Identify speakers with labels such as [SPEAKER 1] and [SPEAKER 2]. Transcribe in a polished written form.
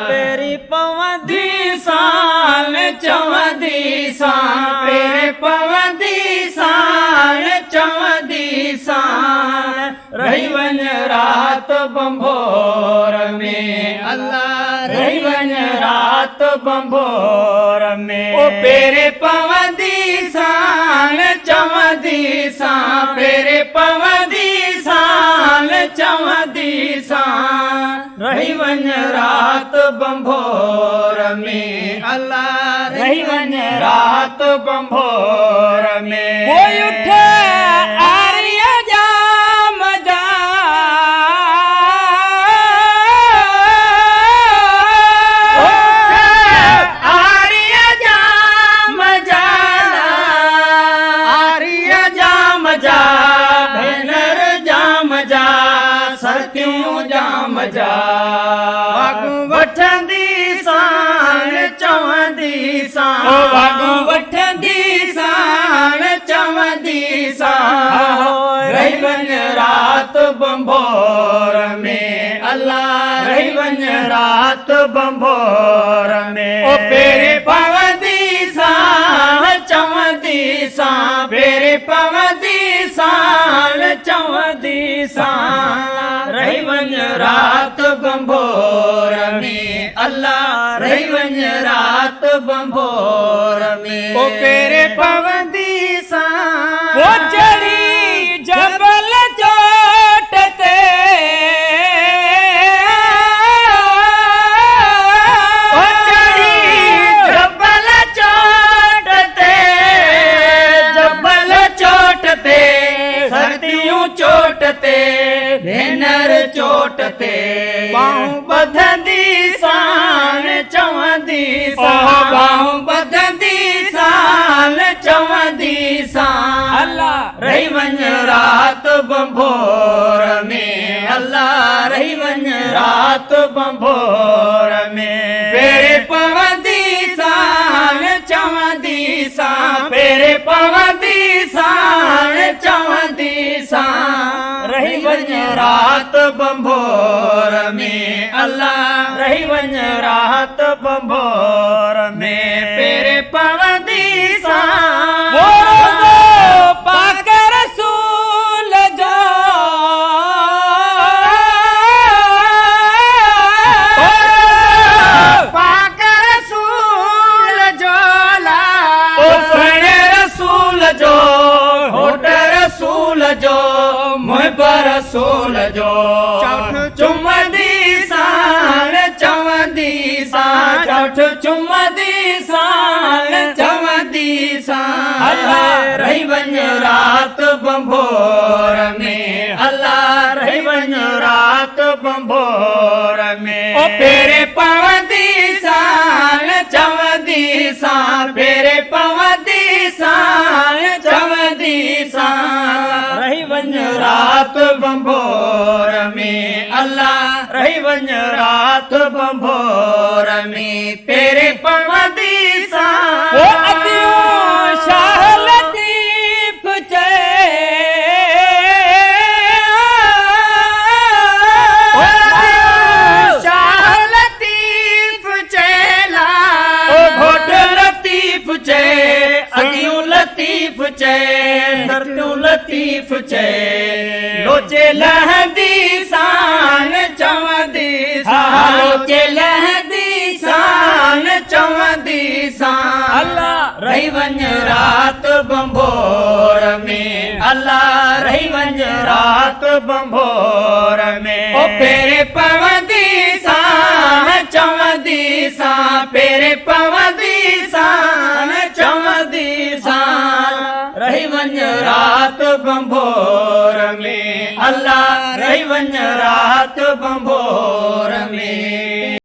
[SPEAKER 1] peri पवंदी साल चवंदी साल पेरे पवंदी साल चवंदी साल रही वञ रात बंभोर में अल्लाह रही वञ रात बंभोर में ओ पेरे पवंदी साल चवंदी साल पेरे पवंदी साल चवंदी साल रही वञ रात बंभोर में अल्लाह रही वञ रात बंभोर में कोई उठे आर्य जाम जा आर्य जाम जा आर्य जाम जा भेनर जाम जा सतियूं जाम जा वठंदी साण चवंदी साण वाॻो वठंदी साण चवंदी साण रही वञ रात बंभोर में अल्लाह रही वञ रात बंभोर में ओ पेरे पवंदी साण चवंदी साण पेरे पवंदी साण चवंदी साण रही वञ रात बंभोर में अल्लाह रही वञ रात बंभोर में ओ पेरे पवंदी साण ओ चढ़ी जबल चोट ते ओ चढ़ी जबल चोट ते जबल चोट ते सर्दियूं चोट ते भेनर चोट ते बाहूं बधंदी साण चवंदी साण बाहूं बधंदी साण चवंदी साण अल्लाह रही वञ रात बंभोर में अल्लाह रही वञ रात बंभोर में पेरे पवंदी साण चवंदी साण पेरे पवंदी साण चवंदी साण रही वञ रात बंभोर में अल्लाह रही वञ रात बंभोर में पेरे पवंदी साण पाक रसूल जो पाक रसूल जो ला रसूल जो होट रसूल जो मुहिब रसूल जो चुमंदी साण चवंदी साण चौठ चुमंदी साण चवंदी साण अल्लाह रही वञ रात बंभोर में अल्लाह रही वञ रात बंभोर में ओ पेरे पवंदी साण चवंदी साण पेरे पवंदी साण चवंदी साण रही वञ रात बंभोर में अल्लाह रही वञ रात बंभोर में पेरे पवंदी साण ओ अतियूं शाह लतीफ़ चए शाह लतीफ़ चेला ओ घोट लतीफ़ चए अगियूं लतीफ़ चए सरतियूं लतीफ़ चए लोचे लहंदी साण चवंदी साण लोचे लहंदी साण चवंदी साण अल्लाह रही वञ रात बंभोर में अल्लाह रही वञ रात बंभोर में ओ पेरे पवंदी साण चवंदी साण पेरे पवंदी साण चवंदी साण रही वञ रात बंभोर में अल्लाह रही वञ रात बंभोर में